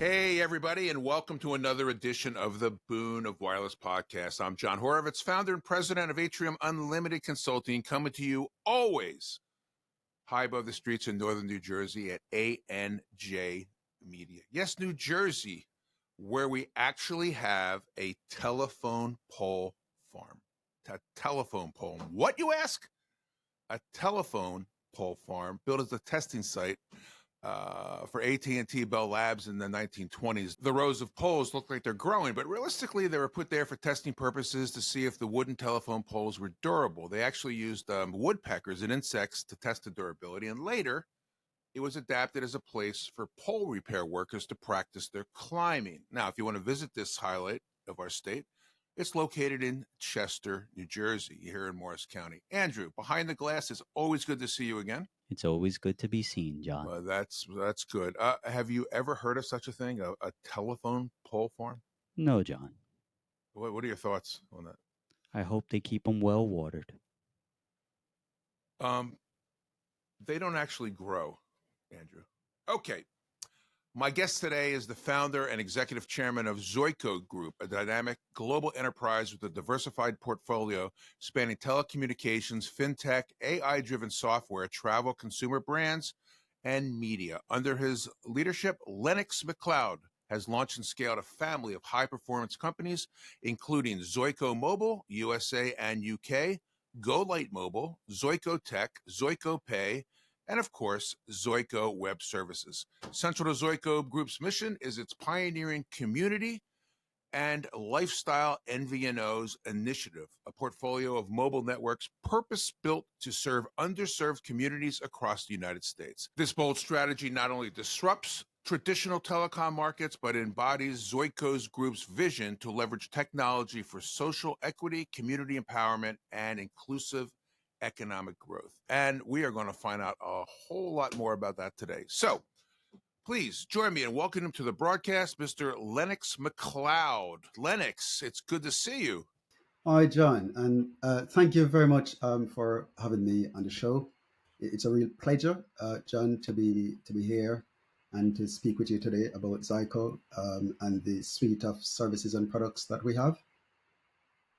Hey, everybody, and welcome to another edition of the Boon of Wireless Podcast. I'm Jon Horovitz, founder and president of Atrium Unlimited Consulting, coming to you always high above the streets in northern New Jersey at ANJ Media. Yes, New Jersey, where we actually have a telephone pole farm. A telephone pole. What, you ask? A telephone pole farm built as a testing site for AT&T Bell Labs in the 1920s. The rows of poles look like they're growing, but realistically, they were put there for testing purposes to see if the wooden telephone poles were durable. They actually used woodpeckers and insects to test the durability, and later, it was adapted as a place for pole repair workers to practice their climbing. Now, if you want to visit this highlight of our state, it's located in Chester, New Jersey, here in Morris County. Andrew, behind the glass, it's always good to see you again. It's always good to be seen, John. That's good. Have you ever heard of such a thing, a telephone pole farm? No, John. What are your thoughts on that? I hope they keep them well watered. They don't actually grow, Andrew. Okay. My guest today is the founder and executive chairman of Zoiko Group, a dynamic global enterprise with a diversified portfolio spanning telecommunications, fintech, AI-driven software, travel, consumer brands, and media. Under his leadership, Lennox McLeod has launched and scaled a family of high-performance companies, including Zoiko Mobile, USA and UK, Go Light Mobile, Zoiko Tech, Zoiko Pay, and of course, Zoiko Web Services. Central to Zoiko Group's mission is its pioneering community and lifestyle MVNOs initiative, a portfolio of mobile networks purpose-built to serve underserved communities across the United States. This bold strategy not only disrupts traditional telecom markets, but embodies Zoiko Group's vision to leverage technology for social equity, community empowerment, and inclusive economic growth. And we are going to find out a whole lot more about that today. So please join me and welcome him to the broadcast, Mr. Lennox McLeod. Lennox, it's good to see you. Hi, John, and thank you very much for having me on the show. It's a real pleasure, John, to be here and to speak with you today about Zoiko and the suite of services and products that we have.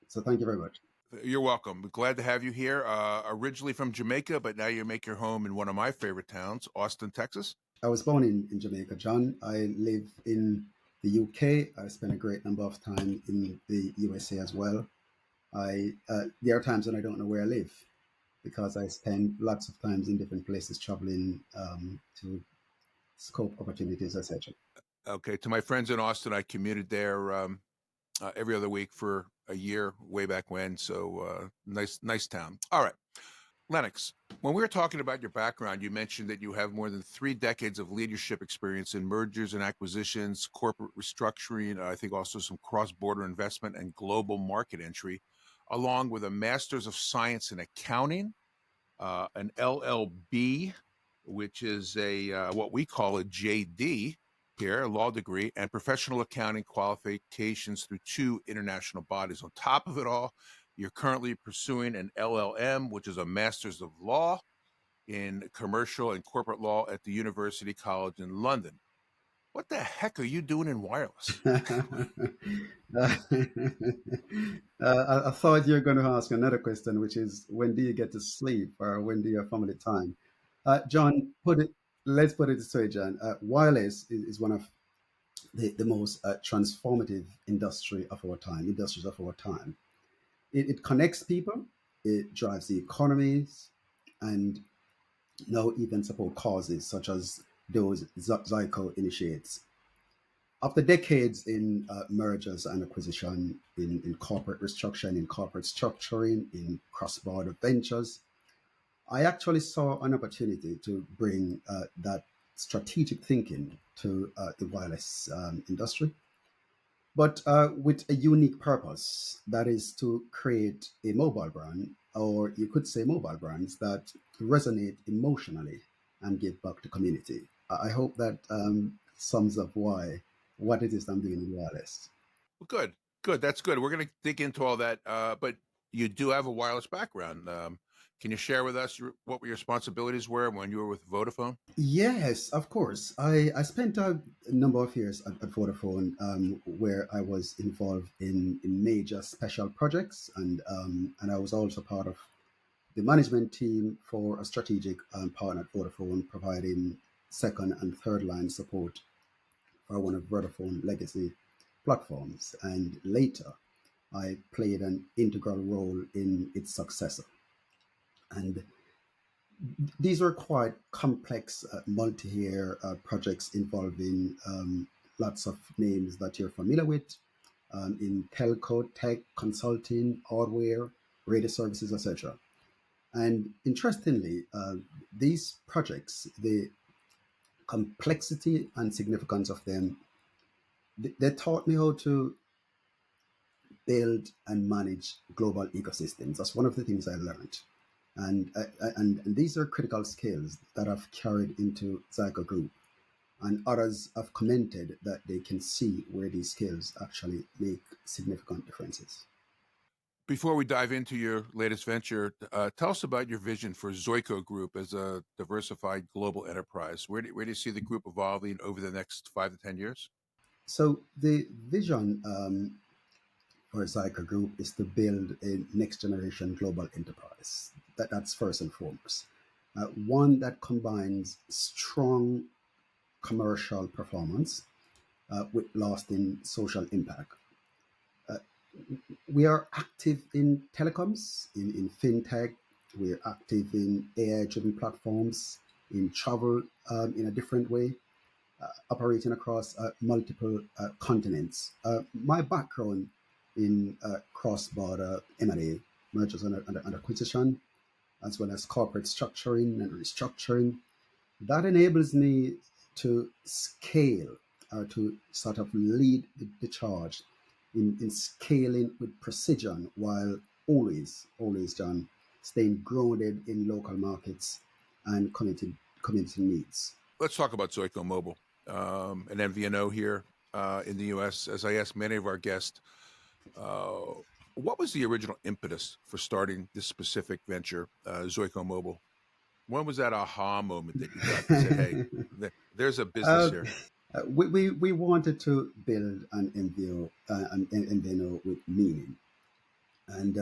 So thank you very much. You're welcome. We're glad to have you here. Originally from Jamaica, but now you make your home in one of my favorite towns, Austin, Texas. I was born in Jamaica, John. I live in the UK. I spent a great number of time in the USA as well. There are times when I don't know where I live because I spend lots of times in different places traveling to scope opportunities, etc. Okay. To my friends in Austin, I commuted there every other week for a year way back when. So nice town. All right. Lennox, when we were talking about your background, you mentioned that you have more than 3 decades of leadership experience in mergers and acquisitions, corporate restructuring, I think also some cross-border investment and global market entry, along with a Master's of Science in Accounting, an LLB, which is what we call a JD here, a law degree, and professional accounting qualifications through 2 international bodies. On top of it all, you're currently pursuing an LLM, which is a Master's of Law in Commercial and Corporate Law at the University College in London. What the heck are you doing in wireless? I thought you were going to ask another question, which is, when do you get to sleep or when do you have family time? John, let's put it this way, John. Wireless is one of the most transformative industries of our time. It connects people, it drives the economies, and now even support causes such as those Zoiko initiates. After decades in mergers and acquisition, in corporate restructuring, in corporate structuring, in cross-border ventures, I actually saw an opportunity to bring that strategic thinking to the wireless industry, but with a unique purpose, that is to create a mobile brand, or you could say mobile brands that resonate emotionally and give back to community. I hope that sums up what it is I'm doing in wireless. Well, good. That's good. We're going to dig into all that, but you do have a wireless background. Can you share with us what your responsibilities were when you were with Vodafone? Yes, of course. I spent a number of years at Vodafone, where I was involved in major special projects, and I was also part of the management team for a strategic partner at Vodafone, providing second and third line support for one of Vodafone legacy platforms. And later, I played an integral role in its successor. And these were quite complex multi-year projects involving lots of names that you're familiar with in telco, tech, consulting, hardware, radio services, etc. And interestingly, these projects, the complexity and significance of them, they taught me how to build and manage global ecosystems. That's one of the things I learned. And these are critical skills that I've carried into Zoiko Group. And others have commented that they can see where these skills actually make significant differences. Before we dive into your latest venture, tell us about your vision for Zoiko Group as a diversified global enterprise. Where do you see the group evolving over the next 5 to 10 years? So the vision for Zoiko Group is to build a next generation global enterprise. That's first and foremost. One that combines strong commercial performance with lasting social impact. Uh, we are active in telecoms, in fintech. We're active in AI-driven platforms, in travel in a different way, operating across multiple continents. My background in cross-border M&A, mergers and acquisition, as well as corporate structuring and restructuring, that enables me to scale or to sort of lead the charge in scaling with precision while always, John, staying grounded in local markets and community needs. Let's talk about Zoiko Mobile, an MVNO here in the U.S. As I ask many of our guests, what was the original impetus for starting this specific venture, Zoiko Mobile? When was that aha moment that you got and said, hey, there's a business here? We wanted to build an MVNO with meaning. And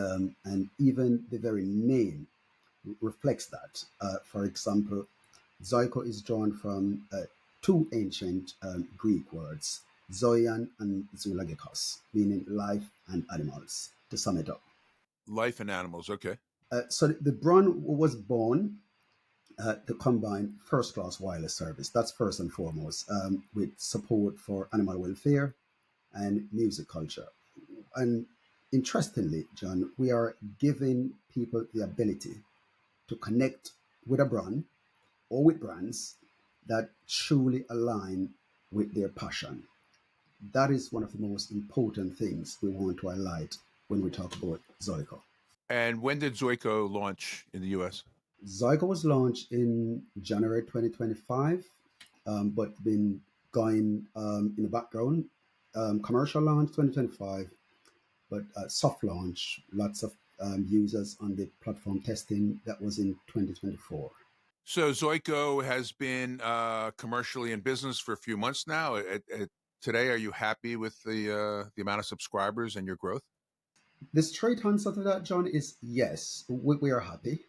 even the very name reflects that. For example, Zoiko is drawn from two ancient Greek words, Zoian and Zoologikos, meaning life and animals, to sum it up. Life and animals, okay. So the brand was born to combine first-class wireless service. That's first and foremost, with support for animal welfare and music culture. And interestingly, John, we are giving people the ability to connect with a brand or with brands that truly align with their passion. That is one of the most important things we want to highlight when we talk about Zoiko. And when did Zoiko launch in the U.S.? Zoiko was launched in January 2025, but been going in the background. Commercial launch 2025, but soft launch, lots of users on the platform testing, that was in 2024. So Zoiko has been commercially in business for a few months now. Today, are you happy with the amount of subscribers and your growth? The straight answer to that, John, is yes, we are happy.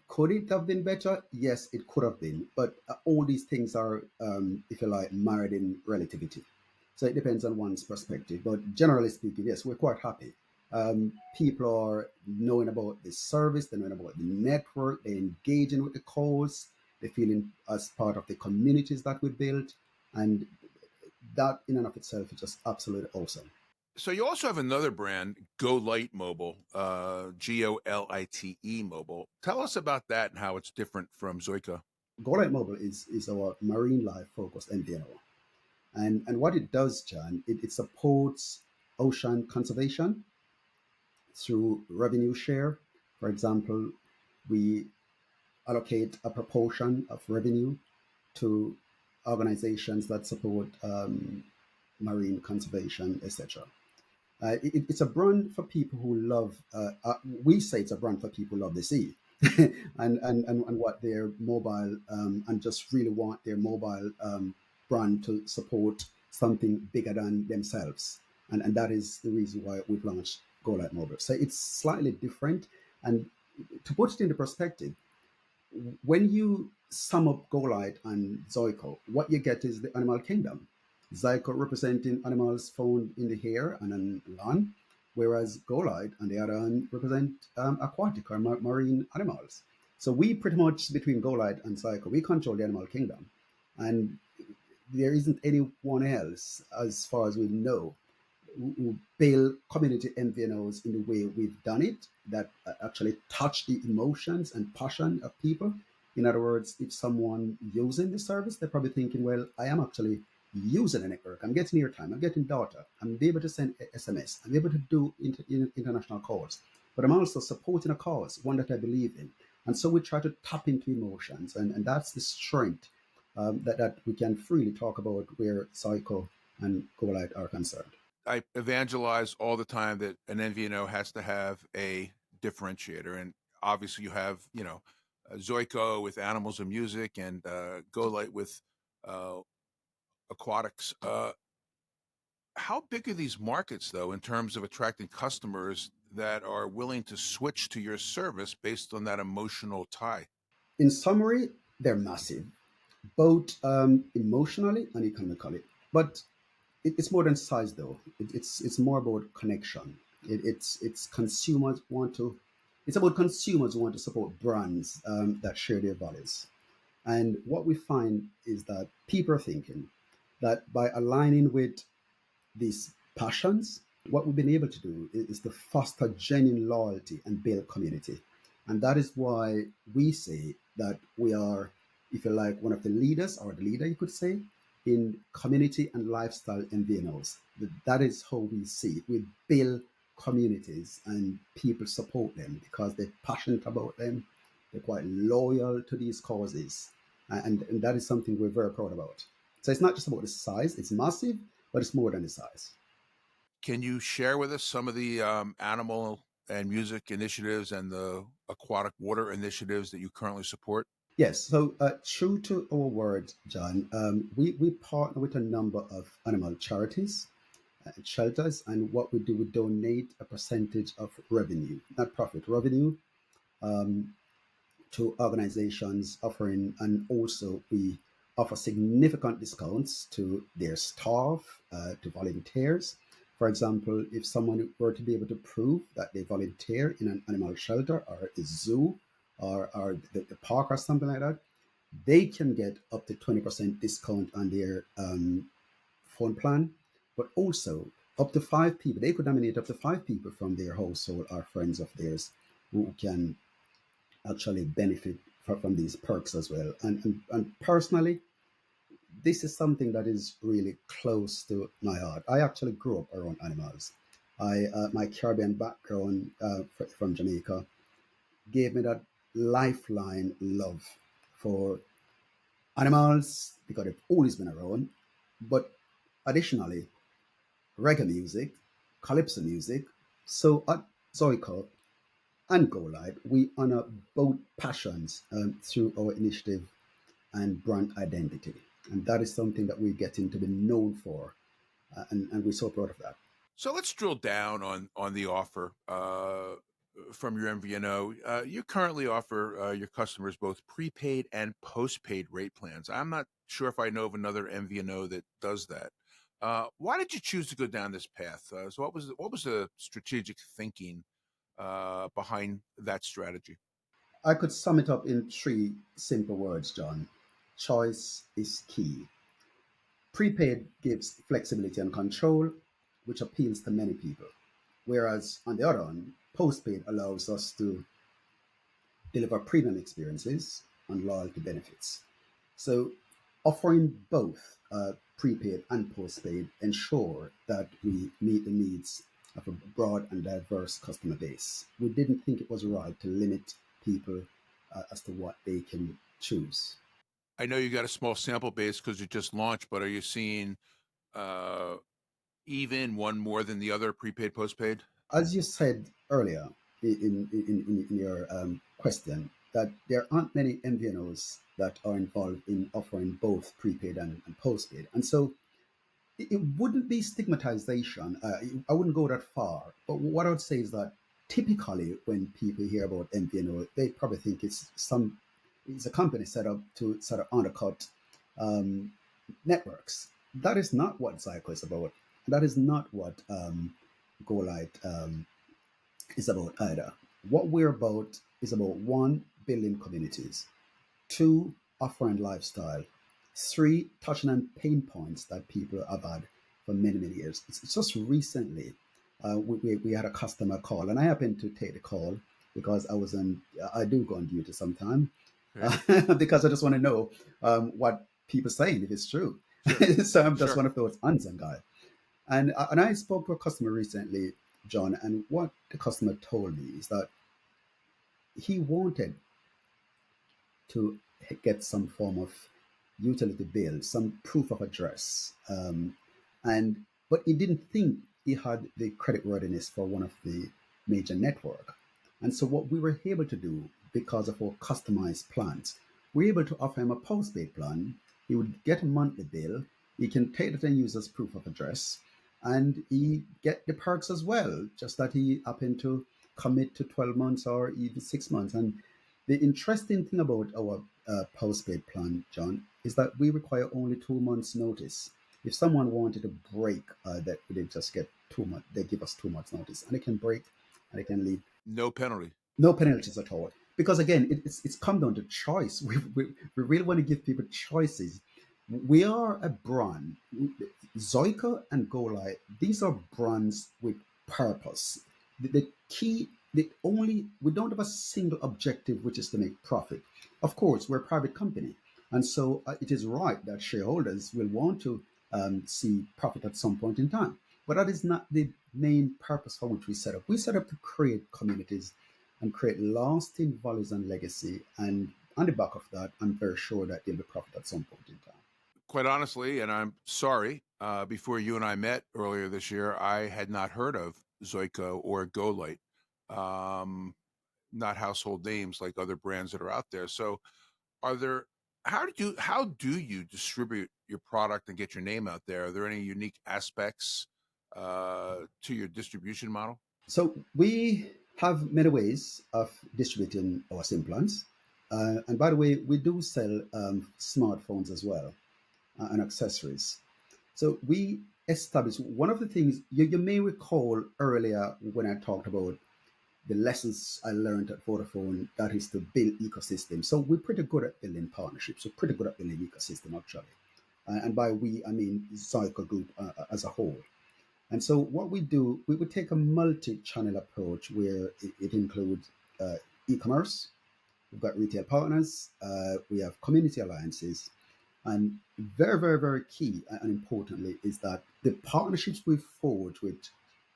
Could it have been better? Yes, it could have been. But all these things are, if you like, married in relativity. So it depends on one's perspective. But generally speaking, yes, we're quite happy. People are knowing about the service, they're knowing about the network, they're engaging with the cause, they're feeling as part of the communities that we built. And that in and of itself is just absolutely awesome. So you also have another brand, GoLite Mobile, GoLite Mobile. Tell us about that and how it's different from Zoiko. GoLite Mobile is our marine life focused MVNO. And what it does, John, it supports ocean conservation through revenue share. For example, we allocate a proportion of revenue to organizations that support marine conservation, etc. It's a brand for people who love, we say it's a brand for people who love the sea. and what their mobile and just really want their mobile brand to support something bigger than themselves. And that is the reason why we've launched Go Light Mobile. So it's slightly different. And to put it into perspective, when you sum up Golite and Zoiko, what you get is the animal kingdom. Zoiko representing animals found in the air and on land, whereas Golite and the other hand represent aquatic or marine animals. So we pretty much, between Golite and Zoiko, we control the animal kingdom. And there isn't anyone else, as far as we know, who build community MVNOs in the way we've done it, that actually touch the emotions and passion of people. In other words, if someone using the service, they're probably thinking, well, I am actually using a network. I'm getting airtime. I'm getting data. I'm able to send SMS. I'm able to do international calls. But I'm also supporting a cause, one that I believe in. And so we try to tap into emotions. And that's the strength that we can freely talk about where Psycho and Golite are concerned. I evangelize all the time that an MVNO has to have a differentiator, and obviously you have, Zoiko with animals and music, and Go Light with uh, aquatics. How big are these markets, though, in terms of attracting customers that are willing to switch to your service based on that emotional tie? In summary, they're massive, both emotionally and economically. But it's more than size, though. It's more about connection. It's consumers want to. It's about consumers who want to support brands that share their values. And what we find is that people are thinking that by aligning with these passions, what we've been able to do is to foster genuine loyalty and build community. And that is why we say that we are, if you like, one of the leaders, or the leader, you could say, in community and lifestyle MVNOs. That is how we see it. We build communities and people support them because they're passionate about them. They're quite loyal to these causes. And that is something we're very proud about. So it's not just about the size, it's massive, but it's more than the size. Can you share with us some of the animal and music initiatives and the aquatic water initiatives that you currently support? Yes, so true to our word, John, we partner with a number of animal charities, shelters, and what we do, we donate a percentage of revenue, not profit, revenue, um, to organizations offering, and also we offer significant discounts to their staff, to volunteers. For example, if someone were to be able to prove that they volunteer in an animal shelter or a zoo or the park or something like that, they can get up to 20% discount on their phone plan, but also up to 5 people. They could nominate up to 5 people from their household or friends of theirs who can actually benefit from these perks as well. And personally, this is something that is really close to my heart. I actually grew up around animals. My Caribbean background from Jamaica gave me that lifeline love for animals because they've always been around. But additionally, reggae music, calypso music. So at Zoiko and Go Live, we honor both passions through our initiative and brand identity. And that is something that we're getting to be known for. And we're so proud of that. So let's drill down on the offer from your MVNO. You currently offer your customers both prepaid and postpaid rate plans. I'm not sure if I know of another MVNO that does that. Why did you choose to go down this path? So what was the strategic thinking behind that strategy? I could sum it up in three simple words, John. Choice is key. Prepaid gives flexibility and control, which appeals to many people. Whereas on the other hand, postpaid allows us to deliver premium experiences and loyalty benefits. So offering both prepaid and postpaid ensure that we meet the needs of a broad and diverse customer base. We didn't think it was right to limit people as to what they can choose. I know you got a small sample base because you just launched, but are you seeing uh, even one more than the other, prepaid, postpaid? As you said earlier in your question that there aren't many MVNOs that are involved in offering both prepaid and postpaid. And so it wouldn't be stigmatization. I wouldn't go that far. But what I would say is that typically when people hear about MVNO, they probably think it's a company set up to sort of undercut um, networks. That is not what Zyco is about. That is not what GoLight is about either. What we're about is about one, building communities, two, offering lifestyle, three, touching on pain points that people have had for many, many years. It's just recently we had a customer call, and I happened to take the call because I do go on duty sometime Okay. because I just want to know what people saying, if it's true. Sure. So I'm just Sure. one of those unsung guy. And I spoke to a customer recently, John, and what the customer told me is that he wanted to get some form of utility bill, some proof of address, and but he didn't think he had the creditworthiness for one of the major network. And so what we were able to do, because of our customized plans, we're able to offer him a postpaid plan. He would get a monthly bill. He can take that and use as proof of address, and he get the perks as well. Just that he happened to commit to 12 months or even 6 months. And the interesting thing about our postpaid plan, John, is that we require only 2 months' notice. If someone wanted to break, that they just get 2 months. They give us 2 months' notice, and they can break, and they can leave. No penalty. No penalties at all. Because again, it's come down to choice. We really want to give people choices. We are a brand. Zoiko and GoLight, these are brands with purpose. The key, we don't have a single objective, which is to make profit. Of course, we're a private company. And so it is right that shareholders will want to see profit at some point in time. But that is not the main purpose for which we set up. We set up to create communities and create lasting values and legacy. And on the back of that, I'm very sure that there'll be profit at some point in time. Quite honestly, and I'm sorry, before you and I met earlier this year, I had not heard of Zoiko or GoLight. Not household names like other brands that are out there. So are there how do you distribute your product and get your name out there? Are there any unique aspects to your distribution model? So we have many ways of distributing our SIM plans. And by the way, we do sell smartphones as well and accessories. So we established one of the things you may recall earlier when I talked about the lessons I learned at Vodafone, that is to build ecosystem. So we're pretty good at building partnerships. We're pretty good at building ecosystem actually. And by we, I mean Zoiko Group as a whole. And so what we do, we would take a multi-channel approach where it includes e-commerce, we've got retail partners, we have community alliances, and very, very, very key and importantly is that the partnerships we forge with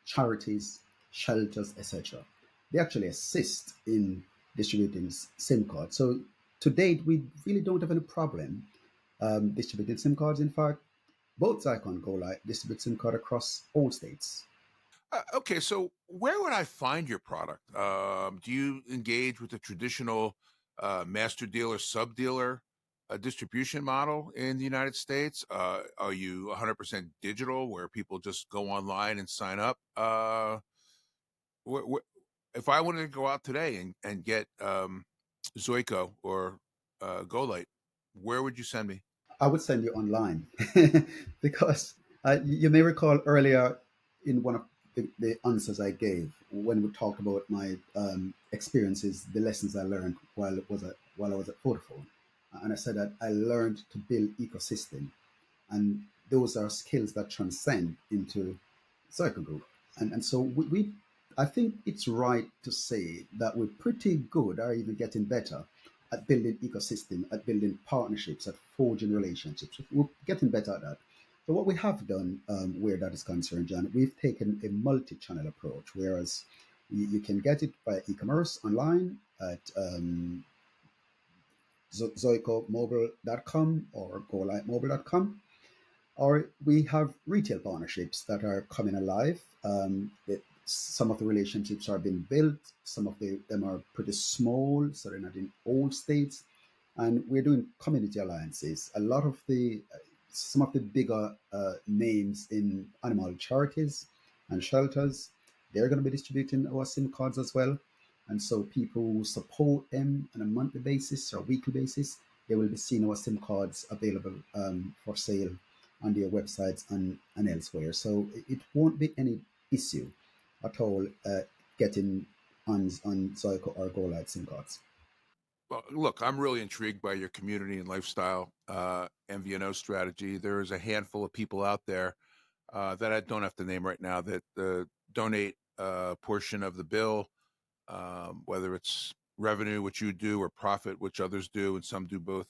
charities, shelters, etc., they actually assist in distributing SIM cards. So to date, we really don't have any problem distributing SIM cards. In fact, both Zycon and GoLight distribute SIM card across all states. Okay, so where would I find your product? Do you engage with the traditional master dealer, sub dealer distribution model in the United States? Are you 100% digital where people just go online and sign up? If I wanted to go out today and get Zoiko or GoLight, where would you send me? I would send you online because you may recall earlier in one of the answers I gave when we talked about my experiences, the lessons I learned while I was at Vodafone, and I said that I learned to build ecosystem, and those are skills that transcend into Zoiko Group, and so we I think it's right to say that we're pretty good, or even getting better at building ecosystem, at building partnerships, at forging relationships. We're getting better at that. So what we have done, where that is concerned, John, we've taken a multi-channel approach, whereas you can get it by e-commerce online at zoikomobile.com or golightmobile.com, or we have retail partnerships that are coming alive. some of the relationships are being built. Some of them are pretty small, so they're not in all states. And we're doing community alliances. A lot of the some of the bigger names in animal charities and shelters, they're going to be distributing our SIM cards as well. And so people who support them on a monthly basis or weekly basis, they will be seeing our SIM cards available for sale on their websites and elsewhere. So it won't be any issue at all getting on Zoiko or Go Light SIM cards. Well, look, I'm really intrigued by your community and lifestyle MVNO strategy. There is a handful of people out there that I don't have to name right now that donate a portion of the bill, whether it's revenue, which you do, or profit, which others do, and some do both.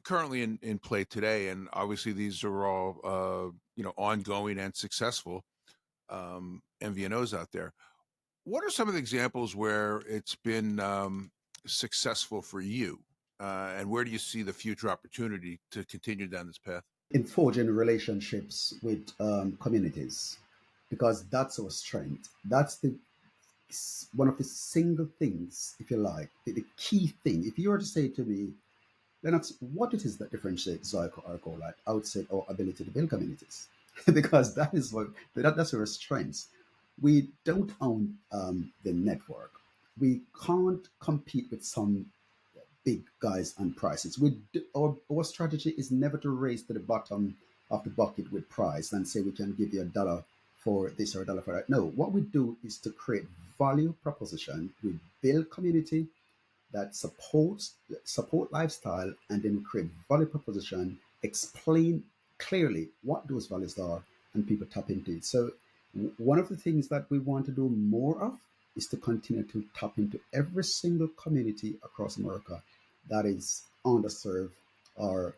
Currently in play today, and obviously these are all ongoing and successful MVNOs out there. What are some of the examples where it's been successful for you, and where do you see the future opportunity to continue down this path? In forging relationships with communities, because that's our strength. That's the one of the single things, if you like, the key thing. If you were to say to me, Lennox, what it is that differentiates Zoiko or Golite, I would say our ability to build communities, because that's our strengths. We don't own the network. We can't compete with some big guys on prices. Our strategy is never to race to the bottom of the bucket with price and say we can give you $1 for this or $1 for that. No, what we do is to create value proposition. We build community that support lifestyle, and then we create value proposition, explain clearly what those values are, and people tap into it. So one of the things that we want to do more of is to continue to tap into every single community across America that is underserved or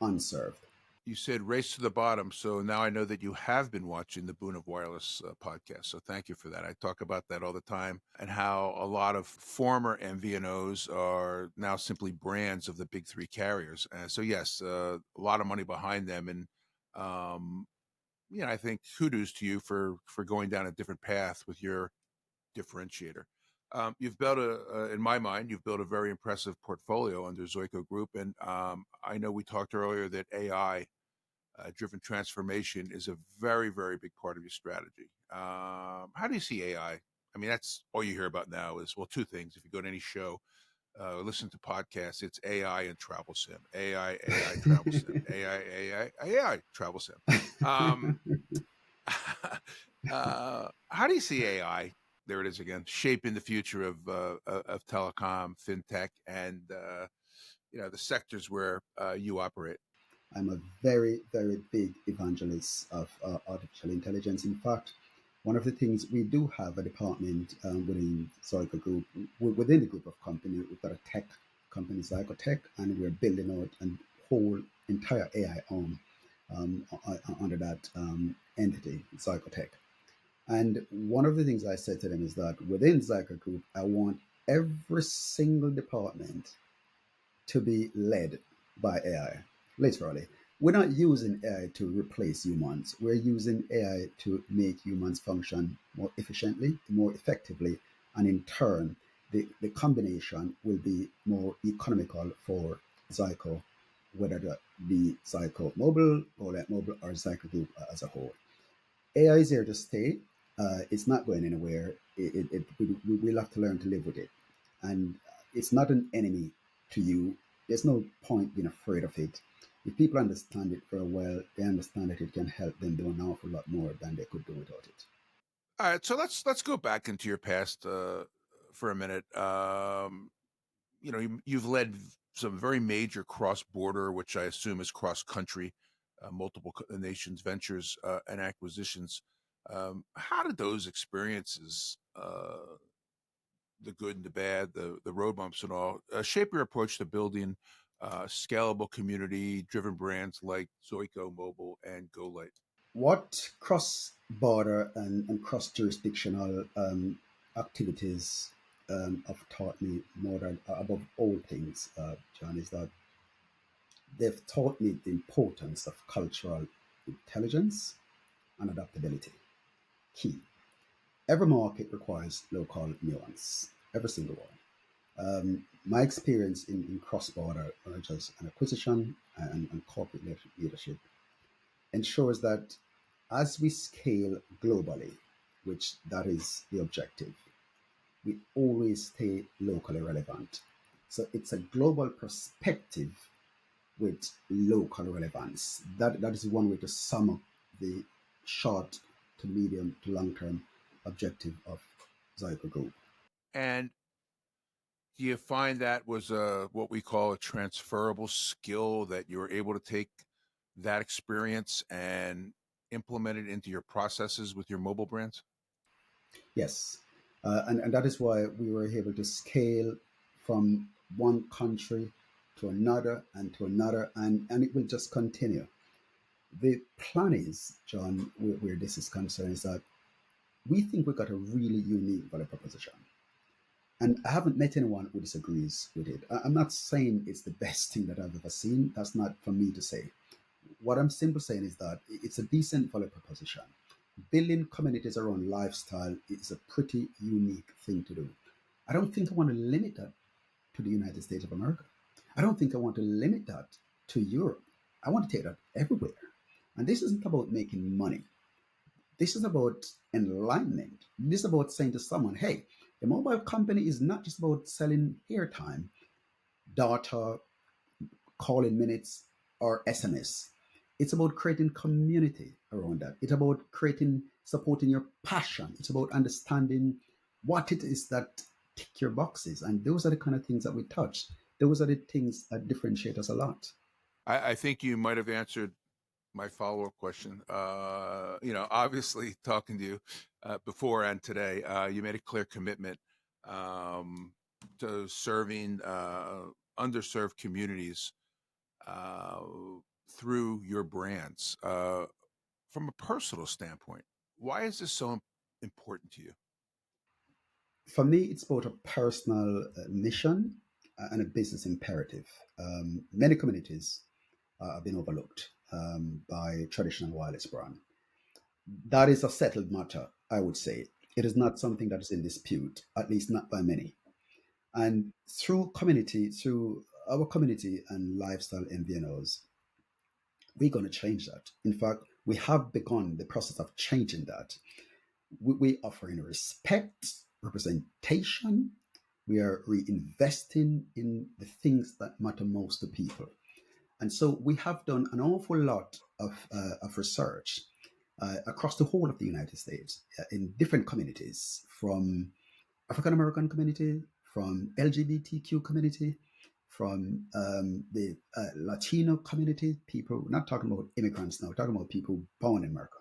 unserved. You said race to the bottom, so now I know that you have been watching the Boon of Wireless podcast, so thank you for that. I talk about that all the time, and how a lot of former MVNOs are now simply brands of the big three carriers. So yes, a lot of money behind them, and I think kudos to you for going down a different path with your differentiator. You've built in my mind, you've built a very impressive portfolio under Zoiko Group, and I know we talked earlier that AI driven transformation is a very, very big part of your strategy. How do you see AI? I mean, that's all you hear about now is, well, two things. If you go to any show, listen to podcasts, it's AI and travel sim, AI, travel sim, AI, travel sim. How do you see AI? There it is again, shaping the future of telecom, fintech, and the sectors where you operate. I'm a very, very big evangelist of artificial intelligence. In fact, one of the things we do have a department within Zoiko Group, within the group of company, we've got a tech company, Zoiko Tech, and we're building out a whole entire AI arm under that entity, Zoiko Tech. And one of the things I said to them is that within Zoiko Group, I want every single department to be led by AI. Literally, we're not using AI to replace humans. We're using AI to make humans function more efficiently, more effectively, and in turn, the combination will be more economical for Zoiko, whether that be Zoiko Mobile, Go Mobile, or Zoiko Group as a whole. AI is here to stay. It's not going anywhere. We'll have to learn to live with it. And it's not an enemy to you. There's no point being afraid of it. If people understand it very well, they understand that it can help them do an awful lot more than they could do without it. All right, so let's go back into your past for a minute. You've led some very major cross-border, which I assume is cross-country, multiple nations ventures and acquisitions. How did those experiences, the good and the bad, the road bumps and all, shape your approach to building scalable community-driven brands like Zoiko Mobile and GoLight? What cross-border and cross-jurisdictional activities have taught me more than above all things, John, is that they've taught me the importance of cultural intelligence and adaptability. key. Every market requires local nuance, every single one. My experience in cross-border mergers and acquisition and corporate leadership ensures that as we scale globally, which that is the objective, we always stay locally relevant. So it's a global perspective with local relevance. That is one way to sum up the short to medium to long term objective of Zoiko Group. And do you find that was what we call a transferable skill, that you were able to take that experience and implement it into your processes with your mobile brands? Yes. And that is why we were able to scale from one country to another and to another, and it will just continue. The plan is, John, where this is concerned, is that we think we've got a really unique value proposition. And I haven't met anyone who disagrees with it. I'm not saying it's the best thing that I've ever seen. That's not for me to say. What I'm simply saying is that it's a decent value proposition. Building communities around lifestyle is a pretty unique thing to do. I don't think I want to limit that to the United States of America. I don't think I want to limit that to Europe. I want to take that everywhere. And this isn't about making money. This is about enlightenment. This is about saying to someone, hey, the mobile company is not just about selling airtime, data, calling minutes, or SMS. It's about creating community around that. It's about creating, supporting your passion. It's about understanding what it is that tick your boxes. And those are the kind of things that we touch. Those are the things that differentiate us a lot. I think you might have answered my follow-up question. Obviously talking to you before and today, you made a clear commitment to serving underserved communities uh, through your brands. From a personal standpoint, why is this so important to you? For me, it's both a personal mission and a business imperative. Many communities have been overlooked by traditional wireless brand. That is a settled matter, I would say. It is not something that is in dispute, at least not by many. And through our community and lifestyle MVNOs, we're going to change that. In fact, we have begun the process of changing that. We offering respect, representation. We are reinvesting in the things that matter most to people. And so we have done an awful lot of research across the whole of the United States in different communities, from African American community, from LGBTQ community, from the Latino community, people, we're not talking about immigrants now, we're talking about people born in America.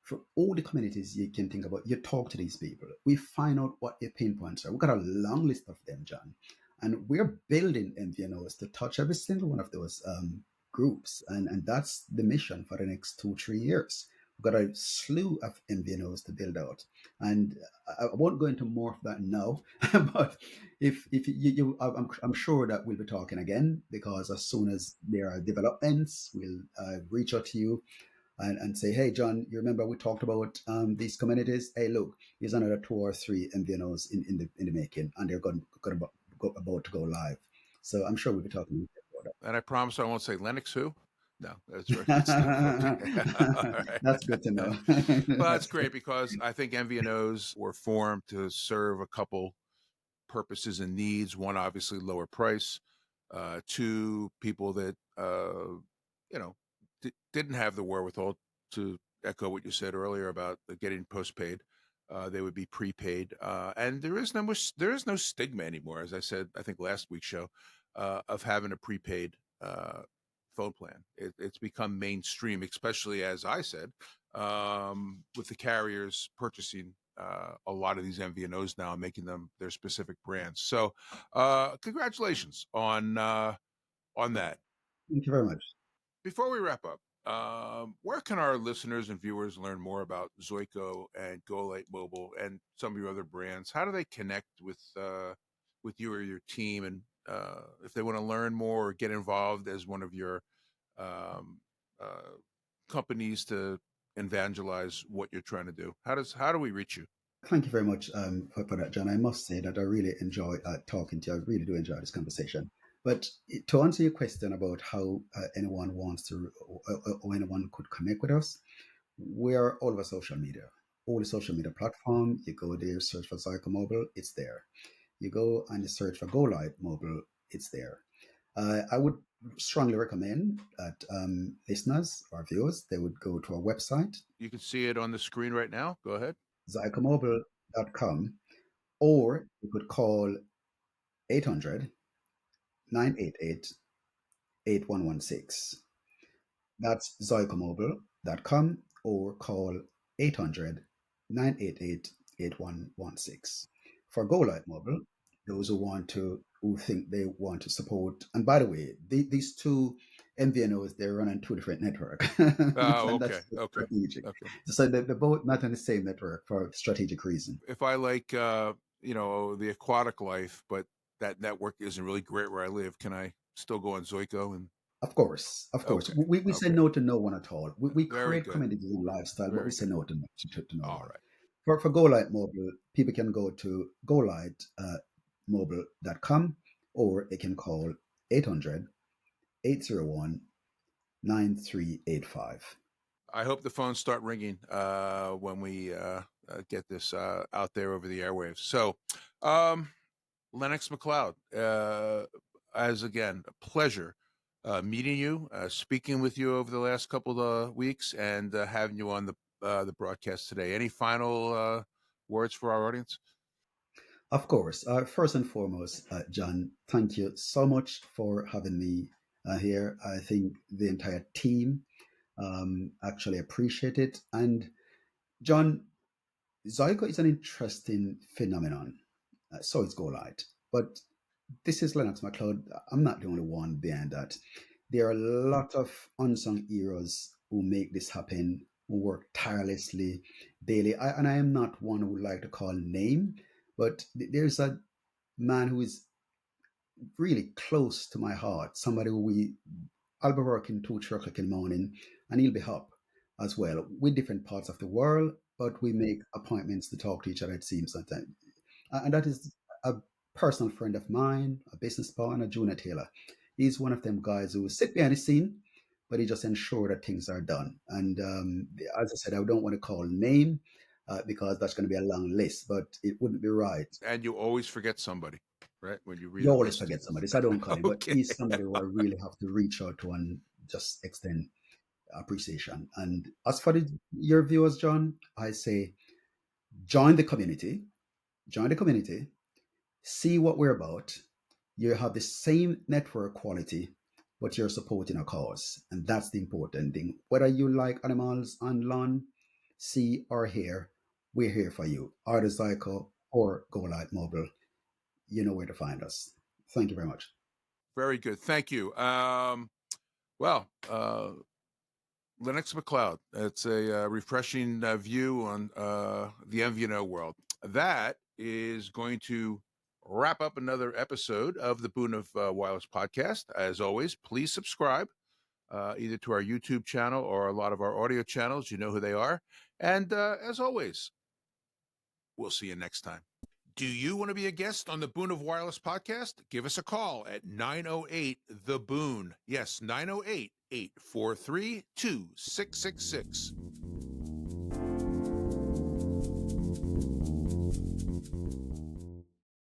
For all the communities you can think about, you talk to these people. We find out what their pain points are. We've got a long list of them, John. And we're building MVNOs to touch every single one of those groups. And that's the mission for the next 2, 3 years. We've got a slew of MVNOs to build out. And I won't go into more of that now, but if I'm sure that we'll be talking again, because as soon as there are developments, we'll reach out to you and say, hey, John, you remember we talked about these communities? Hey, look, there's another 2 or 3 MVNOs in the making, and they're about to go live. So I'm sure we'll be talking about And I promise I won't say Lennox who. No, that's right. Good stuff. Okay. All that. right. That's good to know. Well, that's great, because I think MVNOs were formed to serve a couple purposes and needs. One, obviously, lower price. Two, people that didn't have the wherewithal, to echo what you said earlier about getting postpaid. They would be prepaid, and there is no stigma anymore, as I said, I think last week's show, of having a prepaid phone plan. It's become mainstream, especially, as I said, with the carriers purchasing a lot of these MVNOs now and making them their specific brands. So, congratulations on that. Thank you very much. Before we wrap up, where can our listeners and viewers learn more about Zoiko and GoLite Mobile and some of your other brands? How do they connect with you or your team? And if they want to learn more or get involved as one of your um, uh, companies to evangelize what you're trying to do? How do we reach you? Thank you very much for that, John. I must say that I really enjoy talking to you. I really do enjoy this conversation. But to answer your question about how anyone wants to or anyone could connect with us, we are all over social media. All the social media platform, you go there, search for Zoiko Mobile, it's there. You go and you search for Go Light Mobile, it's there. I would strongly recommend that listeners or viewers, they would go to our website. You can see it on the screen right now. Go ahead. ZoikoMobile.com, or you could call 800 988 8116. That's ZoikoMobile.com, or call 800 988 8116. For Go Light Mobile, those who think they want to support, and by the way, these two MVNOs, they're running two different networks. Oh, And okay, that's okay, strategic. okay. So they're both not on the same network for strategic reason. If I like, the aquatic life, but that network isn't really great where I live, can I still go on Zoiko? And Of course, of course. okay, We say okay, no to no one at all. We very create good, communities and lifestyle, but we very say good. no to no All one. right. For Go Light Mobile, people can go to golightmobile.com, or they can call 800 801 9385. I hope the phones start ringing when we get this out there over the airwaves. So, Lennox McLeod, as again, a pleasure meeting you, speaking with you over the last couple of weeks, and having you on the broadcast today. Any final words for our audience? Of course. First and foremost, John, thank you so much for having me here. I think the entire team actually appreciate it. And John, Zoiko is an interesting phenomenon. So is Go Light. But this is Lennox McLeod. I'm not the only one behind that. There are a lot of unsung heroes who make this happen, who work tirelessly daily. And I am not one who would like to call name, but there's a man who is really close to my heart. Somebody I'll be working 2, 3 o'clock in the morning, and he'll be up as well. With different parts of the world, but we make appointments to talk to each other, it seems sometimes. And that is a personal friend of mine, a business partner, Junior Taylor. He's one of them guys who sit behind the scene, but he just ensure that things are done. And as I said, I don't want to call name because that's going to be a long list, but it wouldn't be right. And you always forget somebody, right? When you read You a always list. forget somebody, so I don't call him, but Okay. he's somebody who I really have to reach out to and just extend appreciation. And as for your viewers, John, I say join the community, see what we're about. You have the same network quality, but you're supporting a cause. And that's the important thing. Whether you like animals on lawn, sea, or hear, we're here for you. Either Zoiko or Go Light Mobile. You know where to find us. Thank you very much. Very good. Thank you. Well, Lennox McLeod. It's a refreshing view on the MVNO world. That is going to wrap up another episode of the Boon of Wireless Podcast. As always, please subscribe either to our YouTube channel or a lot of our audio channels. You know who they are. And as always, we'll see you next time. Do you want to be a guest on the Boon of Wireless Podcast? Give us a call at 908 The Boon. Yes, 908 843 2666.